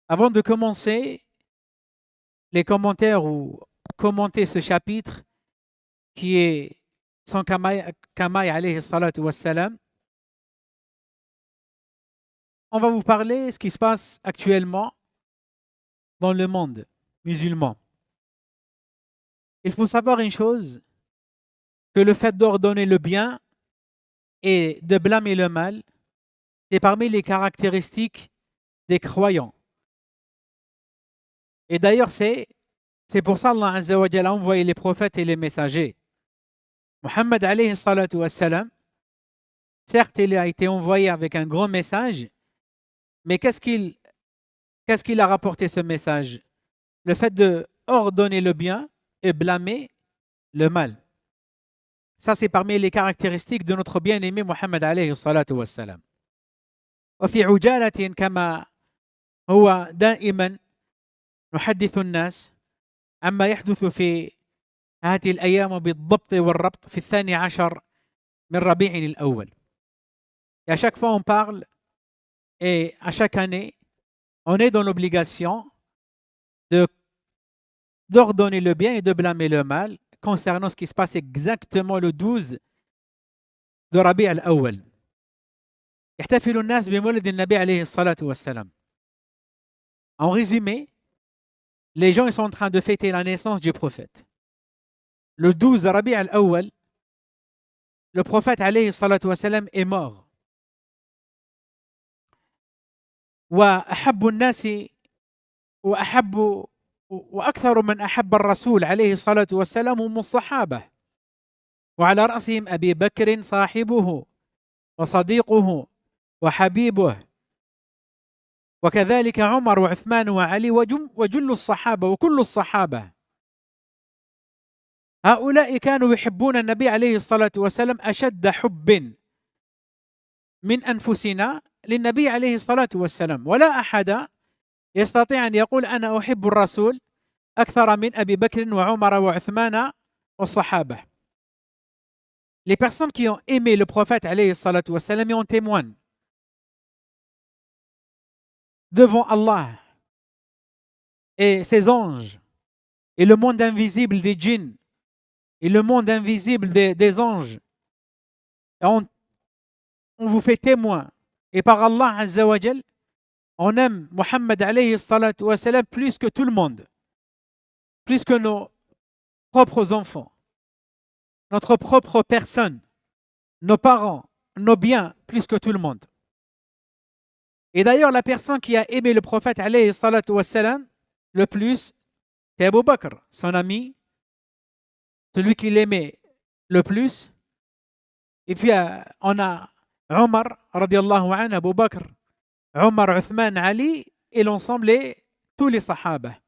Avant de commencer les commentaires ou commenter ce chapitre qui est sans Kamaï alayhi salatu wassalam, on va vous parler de ce qui se passe actuellement dans le monde musulman. Il faut savoir une chose, que le fait d'ordonner le bien et de blâmer le mal est parmi les caractéristiques des croyants. Et d'ailleurs, c'est pour ça qu'Allah Azza wa Jalla a envoyé les prophètes et les messagers. Muhammad alayhi salatu wassalam, certes, il a été envoyé avec un grand message, mais qu'est-ce qu'il a rapporté ce message? Le fait de ordonner le bien et blâmer le mal. Ça, c'est parmi les caractéristiques de notre bien-aimé Muhammad alayhi salatu wassalam. وفي عجالة كما هو دائما نحدث الناس عما يحدث في هذه الأيام بالضبط والربط في 12 من ربيع الأول. Et à chaque fois on parle et à chaque année on est dans l'obligation d'ordonner le bien et de blâmer le mal concernant ce qui se passe exactement le 12 de Rabi' al-Awwal. يحتفل الناس بمولد النبي عليه الصلاة والسلام. En résumé, les gens ils sont en train de fêter la naissance du prophète. Le 12 Rabi' al-Awwal, le prophète alayhi salatu wassalam est mort. وأحب الناس وأكثر من أحب الرسول عليه الصلاة والسلام هم الصحابة، وعلى رأسهم أبي بكر صاحبه وصديقه وحبيبه، وكذلك عمر وعثمان وعلي وجل الصحابة وكل الصحابة. هؤلاء كانوا يحبون النبي عليه الصلاة والسلام أشد حب من أنفسنا للنبي عليه الصلاة والسلام، ولا أحد يستطيع أن يقول أنا أحب الرسول أكثر من أبي بكر وعمر وعثمان والصحابة. Les personnes qui ont aimé le prophète alayhi salatu wassalam en témoignent devant Allah et ses anges et le monde invisible des djinns et le monde invisible des anges. Et on vous fait témoin. Et par Allah Azza wa Jal, on aime Muhammad alayhi salatu wassalam plus que tout le monde, plus que nos propres enfants, notre propre personne, nos parents, nos biens, plus que tout le monde. Et d'ailleurs, la personne qui a aimé le prophète alayhi salatu wassalam le plus, c'est Abu Bakr, son ami, celui qui l'aimait le plus. Et puis on a Omar, radiallahu anhu, Abu Bakr, Omar, Uthman, Ali, et l'ensemble et tous les sahaba.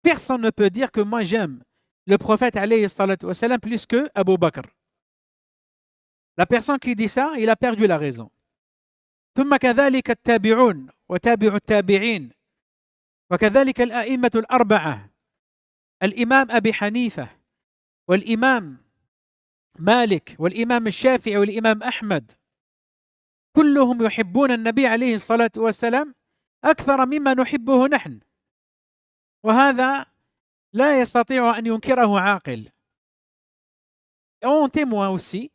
Personne ne peut dire que moi j'aime le prophète alayhi salatu wassalam plus que Abu Bakr. La personne qui dit ça, il a perdu la raison. ثم كذلك التابعون وتابع التابعين وكذلك الأئمة الأربعة، الإمام أبي حنيفة والإمام مالك والإمام الشافعي والإمام أحمد، كلهم يحبون النبي عليه الصلاة والسلام أكثر مما نحبه نحن، وهذا لا يستطيع أن ينكره عاقل. On témoigne aussi,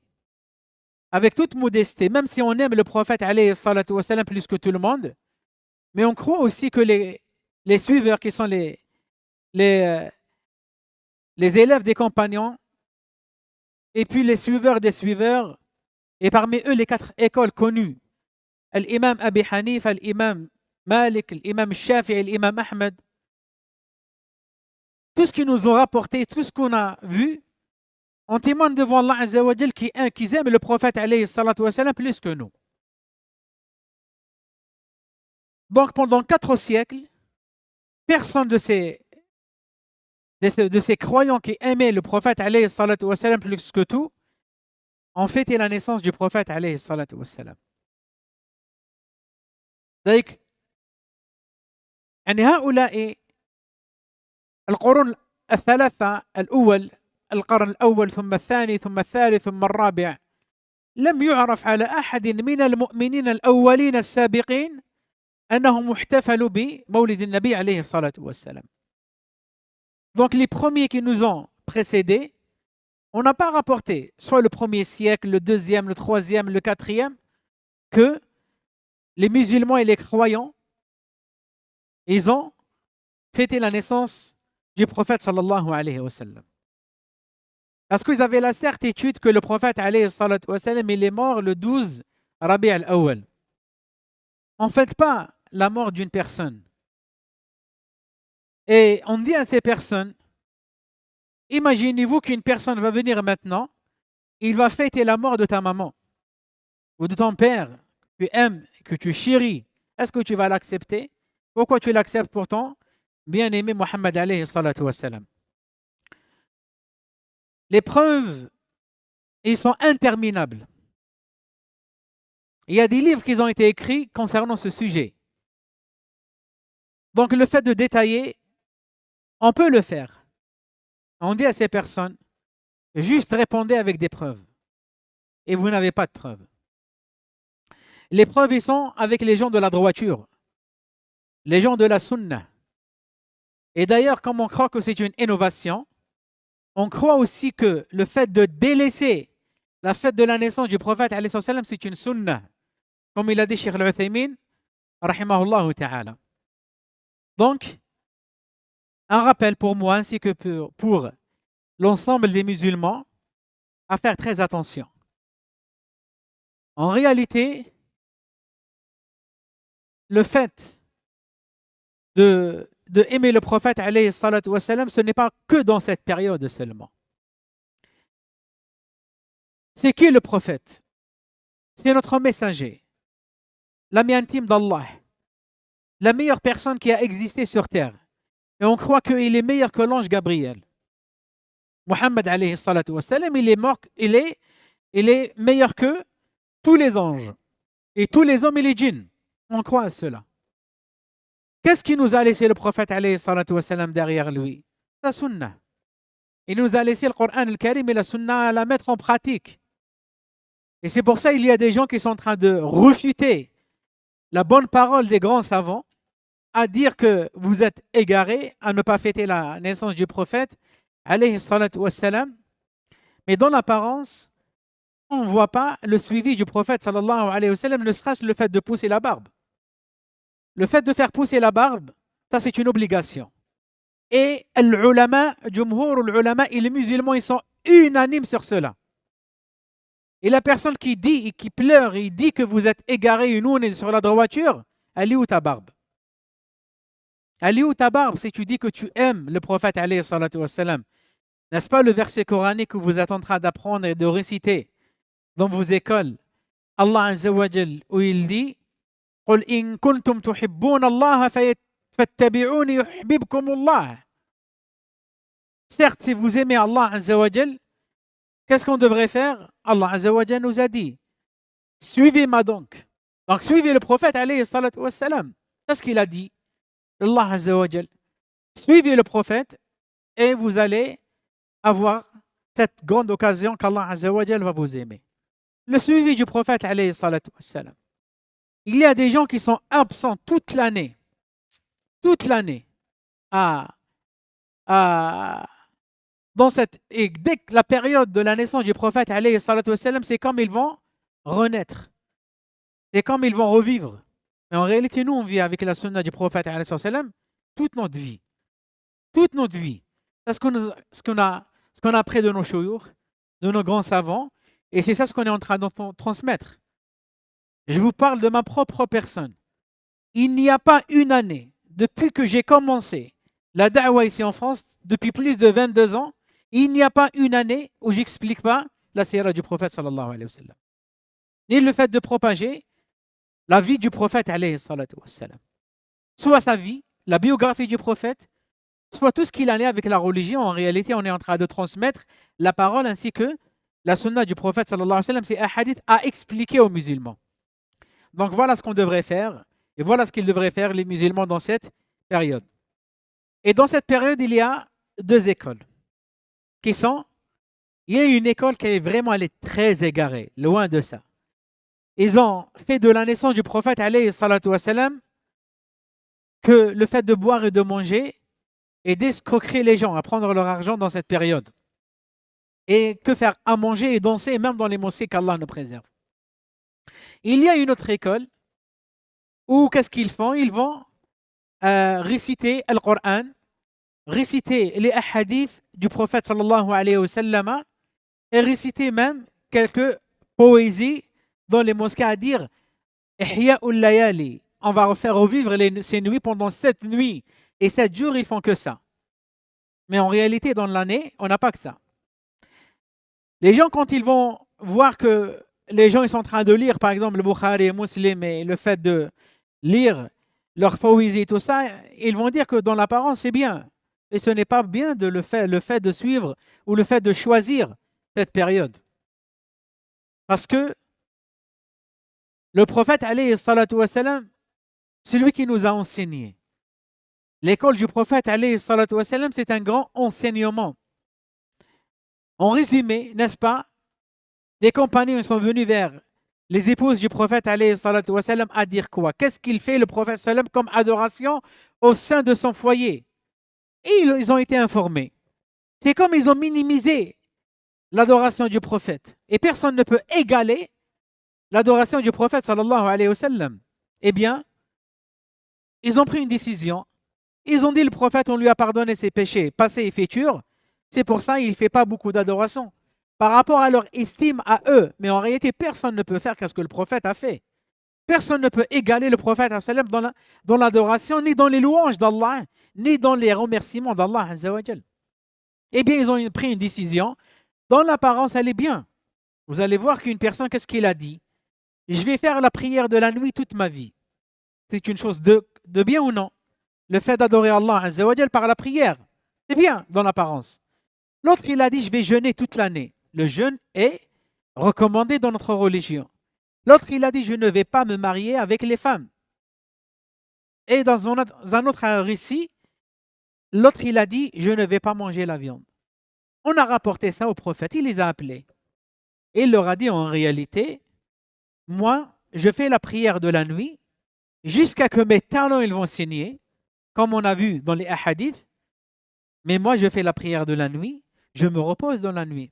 avec toute modestie, même si on aime le prophète alayhi salatu wassalam plus que tout le monde, mais on croit aussi que les suiveurs qui sont les élèves des compagnons, et puis les suiveurs des suiveurs, et parmi eux les 4 écoles connues, l'imam Abi Hanifa, l'imam Malik, l'imam Shafi'i, l'imam Ahmed, tout ce qu'ils nous ont rapporté, tout ce qu'on a vu, on témoigne devant Allah Azza wa Jal qu'ils aiment le prophète alayhi salatu wassalam plus que nous. Donc pendant 4 siècles, personne de ces croyants qui aimaient le prophète alayhi salatu wassalam plus que tout ont fêté la naissance du prophète alayhi salatu wassalam. Donc, يعني هؤلاء القرون الثلاثة الأول، القرن الأول ثم الثاني ثم الثالث ثم الرابع، لم يعرف على أحد من المؤمنين الأولين السابقين أنهم احتفلوا بمولد النبي عليه الصلاة والسلام. Donc les premiers qui nous ont précédés, on n'a pas rapporté, soit le premier siècle, le deuxième, le troisième, le quatrième, que les musulmans et les croyants, ils ont fêté la naissance du prophète sallallahu alayhi wa sallam. Parce qu'ils avaient la certitude que le prophète alayhi salatu wa sallam, il est mort le 12 Rabi' al-Awwal. On ne fête pas la mort d'une personne. Et on dit à ces personnes, imaginez-vous qu'une personne va venir maintenant, il va fêter la mort de ta maman ou de ton père, que tu aimes, que tu chéris. Est-ce que tu vas l'accepter? Pourquoi tu l'acceptes pourtant? Bien-aimé Muhammad alayhi salatu wa salam. Les preuves, ils sont interminables. Il y a des livres qui ont été écrits concernant ce sujet. Donc le fait de détailler, on peut le faire. On dit à ces personnes, juste répondez avec des preuves. Et vous n'avez pas de preuves. Les preuves, ils sont avec les gens de la droiture, les gens de la sunna. Et d'ailleurs, comme on croit que c'est une innovation, on croit aussi que le fait de délaisser la fête de la naissance du prophète, c'est une sunna. Comme il a dit Cheikh Al-Uthaymin, rahimahullah ta'ala. Donc, un rappel pour moi ainsi que pour l'ensemble des musulmans à faire très attention. En réalité, le fait de aimer le prophète, alayhi salatu wa salam, ce n'est pas que dans cette période seulement. C'est qui le prophète? C'est notre messager, l'ami intime d'Allah, la meilleure personne qui a existé sur terre. Et on croit qu'il est meilleur que l'ange Gabriel. Muhammad alayhi salatu wa salam, il est meilleur que tous les anges et tous les hommes et les djinns. On croit à cela. Qu'est-ce qui nous a laissé le prophète alayhi salatu wa salam derrière lui? La sunna. Il nous a laissé le Coran al-Karim et la sunna à la mettre en pratique. Et c'est pour ça qu'il y a des gens qui sont en train de refuter la bonne parole des grands savants, à dire que vous êtes égarés à ne pas fêter la naissance du prophète, alayhi salatu wassalam. Mais dans l'apparence, on ne voit pas le suivi du prophète, sallallahu alayhi wa sallam, ne serait-ce le fait de pousser la barbe. Le fait de faire pousser la barbe, ça c'est une obligation. Et l'ulama, jumhur l'ulama et les musulmans, ils sont unanimes sur cela. Et la personne qui dit et qui pleure, il dit que vous êtes égaré et nous on est sur la droiture, elle est où ta barbe? Elle est où ta barbe si tu dis que tu aimes le prophète alayhi salatu wassalam? N'est-ce pas le verset coranique que vous êtes en train d'apprendre et de réciter dans vos écoles? Allah Azza wa Jal, où il dit قُلْ إِن كُنْتُمْ تُحِبُّونَ اللَّهَ فَاتَّبِعُونِ يُحْبِبْكُمُ اللَّهُ. Certes, si vous aimez Allah Azza wa Jal, qu'est-ce qu'on devrait faire? Allah Azza wa Jal nous a dit, suivez-moi donc. Donc suivez le prophète alayhi salatu wassalam. C'est ce qu'il a dit. Allah Azza wa Jal. Suivez le prophète et vous allez avoir cette grande occasion qu'Allah Azza wa Jal va vous aimer. Le suivi du prophète alayhi salatu wassalam. Il y a des gens qui sont absents toute l'année dans cette, et dès que la période de la naissance du prophète alayhi salatu wassalam, c'est comme ils vont renaître, c'est comme ils vont revivre. Mais en réalité, nous on vit avec la sunna du prophète alayhi salatu wassalam toute notre vie. C'est ce qu'on a appris de nos shouyoukh, de nos grands savants, et c'est ça ce qu'on est en train de transmettre. Je vous parle de ma propre personne. Il n'y a pas une année, depuis que j'ai commencé la da'wa ici en France, depuis plus de 22 ans, il n'y a pas une année où j'explique pas la sira du prophète sallallahu alayhi wa sallam. Ni le fait de propager la vie du prophète alayhi salatu wa sallam. Soit sa vie, la biographie du prophète, soit tout ce qu'il en est avec la religion. En réalité, on est en train de transmettre la parole ainsi que la sunna du prophète sallallahu alayhi wa sallam, c'est un hadith à expliquer aux musulmans. Donc voilà ce qu'on devrait faire et voilà ce qu'ils devraient faire les musulmans dans cette période. Et dans cette période, il y a deux écoles qui sont, il y a une école qui est vraiment, elle est très égarée, loin de ça. Ils ont fait de la naissance du prophète alayhi salatu wassalam que le fait de boire et de manger et d'escroquer les gens à prendre leur argent dans cette période. Et que faire à manger et danser, même dans les mosquées, qu'Allah nous préserve. Il y a une autre école où qu'est-ce qu'ils font? Ils vont réciter le Coran, réciter les hadiths du prophète sallallahu alayhi wa sallam et réciter même quelques poésies dans les mosquées à dire Ihya'ul layali. On va refaire revivre ces nuits pendant 7 nuits et 7 jours, ils font que ça. Mais en réalité, dans l'année, on n'a pas que ça. Les gens, quand ils vont voir que les gens ils sont en train de lire, par exemple, le Bukhari et Muslim, et le fait de lire leur poésie et tout ça, ils vont dire que dans l'apparence, c'est bien. Et ce n'est pas bien le fait de suivre ou le fait de choisir cette période. Parce que le prophète, alayhi salatu wassalam, c'est lui qui nous a enseigné. L'école du prophète, alayhi salatu wassalam, c'est un grand enseignement. En résumé, n'est-ce pas, des compagnons sont venus vers les épouses du prophète, alayhi salatu wassalam, à dire quoi? Qu'est-ce qu'il fait, le prophète sallam, comme adoration au sein de son foyer? Et ils ont été informés. C'est comme ils ont minimisé l'adoration du prophète. Et personne ne peut égaler l'adoration du prophète, sallallahu alayhi wa sallam. Eh bien, ils ont pris une décision. Ils ont dit, le prophète, on lui a pardonné ses péchés passés et futurs. C'est pour ça qu'il ne fait pas beaucoup d'adoration. Par rapport à leur estime à eux. Mais en réalité, personne ne peut faire ce que le prophète a fait. Personne ne peut égaler le prophète dans l'adoration, ni dans les louanges d'Allah, ni dans les remerciements d'Allah azza wa jal. Eh bien, ils ont pris une décision. Dans l'apparence, elle est bien. Vous allez voir qu'une personne, qu'est-ce qu'il a dit? Je vais faire la prière de la nuit toute ma vie. C'est une chose de bien ou non? Le fait d'adorer Allah azza wa jal par la prière, c'est bien dans l'apparence. L'autre, il a dit, je vais jeûner toute l'année. Le jeûne est recommandé dans notre religion. L'autre, il a dit, je ne vais pas me marier avec les femmes. Et dans un autre récit, l'autre, il a dit, je ne vais pas manger la viande. On a rapporté ça au prophète, il les a appelés. Et il leur a dit, en réalité, moi, je fais la prière de la nuit jusqu'à que mes talons ils vont saigner, comme on a vu dans les hadiths. Mais moi, je fais la prière de la nuit, je me repose dans la nuit.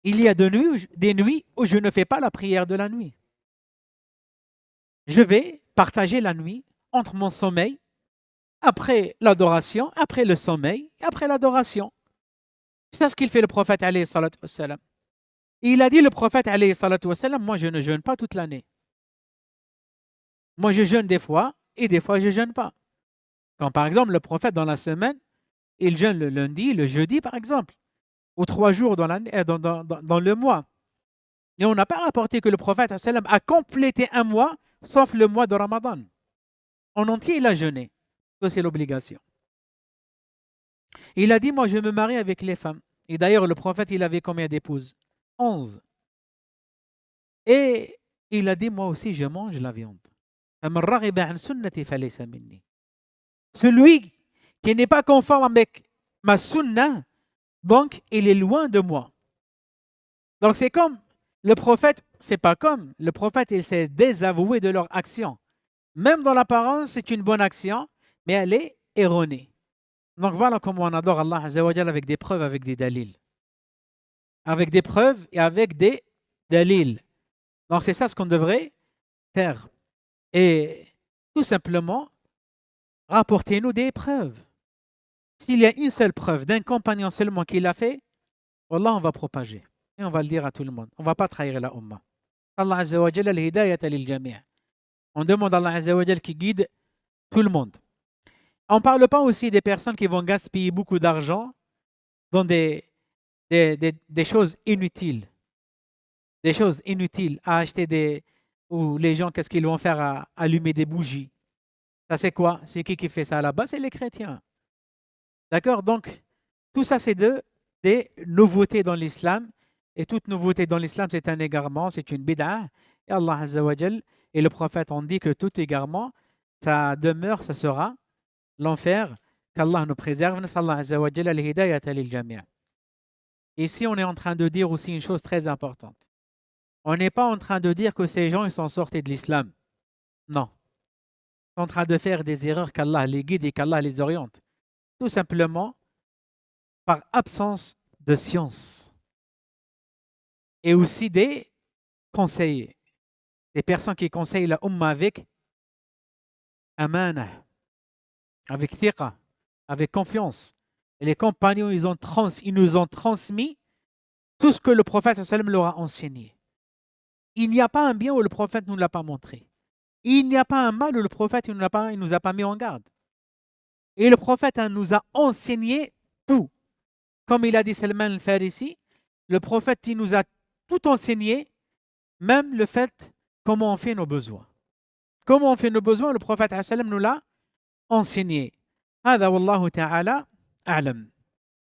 Il y a des nuits où je ne fais pas la prière de la nuit. Je vais partager la nuit entre mon sommeil, après l'adoration, après le sommeil, et après l'adoration. C'est ce qu'il fait le prophète alayhi salatu wassalam. Il a dit, le prophète alayhi salatu wassalam, moi je ne jeûne pas toute l'année. Moi je jeûne des fois, et des fois je ne jeûne pas. Quand par exemple le prophète dans la semaine, il jeûne le lundi, le jeudi par exemple, ou 3 jours dans le mois. Et on n'a pas rapporté que le prophète sallam a complété un mois, sauf le mois de Ramadan. En entier, il a jeûné. C'est l'obligation. Il a dit, moi je me marie avec les femmes. Et d'ailleurs, le prophète, il avait combien d'épouses? 11. Et il a dit, moi aussi, je mange la viande. Celui qui n'est pas conforme avec ma sunna, donc il est loin de moi. Donc c'est comme le prophète, c'est pas comme le prophète, il s'est désavoué de leur action. Même dans l'apparence, c'est une bonne action, mais elle est erronée. Donc voilà comment on adore Allah azza wa jalla avec des preuves, avec des dalils. Avec des preuves et avec des dalils. Donc c'est ça ce qu'on devrait faire. Et tout simplement, rapportez-nous des preuves. S'il y a une seule preuve d'un compagnon seulement qui l'a fait, Wallah, on va propager. Et on va le dire à tout le monde. On ne va pas trahir la Ummah. Allah azza wa jalla al-hidayata lil jami'. On demande à Allah azza wa jalla qui guide tout le monde. On ne parle pas aussi des personnes qui vont gaspiller beaucoup d'argent dans des choses inutiles. Des choses inutiles à acheter ou les gens, qu'est-ce qu'ils vont faire à allumer des bougies. Ça c'est quoi? C'est qui fait ça là-bas? C'est les chrétiens. D'accord? Donc, tout ça c'est des nouveautés dans l'islam. Et toute nouveauté dans l'islam, c'est un égarement, c'est une bid'ah. Et Allah azza wa jal et le prophète ont dit que tout égarement, ça demeure, ça sera l'enfer. Qu'Allah nous préserve. Nas'Allah azza wa jal al-hidayata lil jami'. Ici, on est en train de dire aussi une chose très importante. On n'est pas en train de dire que ces gens ils sont sortis de l'islam. Non. en train de faire des erreurs, qu'Allah les guide et qu'Allah les oriente. Tout simplement par absence de science. Et aussi des conseillers. Des personnes qui conseillent la Ummah avec amana, avec thiqa, avec confiance. Et les compagnons, ils nous ont transmis tout ce que le prophète sallallahu alayhi wa sallam leur a enseigné. Il n'y a pas un bien où le prophète ne nous l'a pas montré. Il n'y a pas un mal où le prophète il nous a pas mis en garde. Et le prophète nous a enseigné tout. Comme il a dit Salman al-Farisi, le prophète il nous a tout enseigné, même le fait comment on fait nos besoins. Comment on fait nos besoins, le prophète sallallahu alayhi wa sallam nous l'a enseigné. هذا والله تعالى أعلم.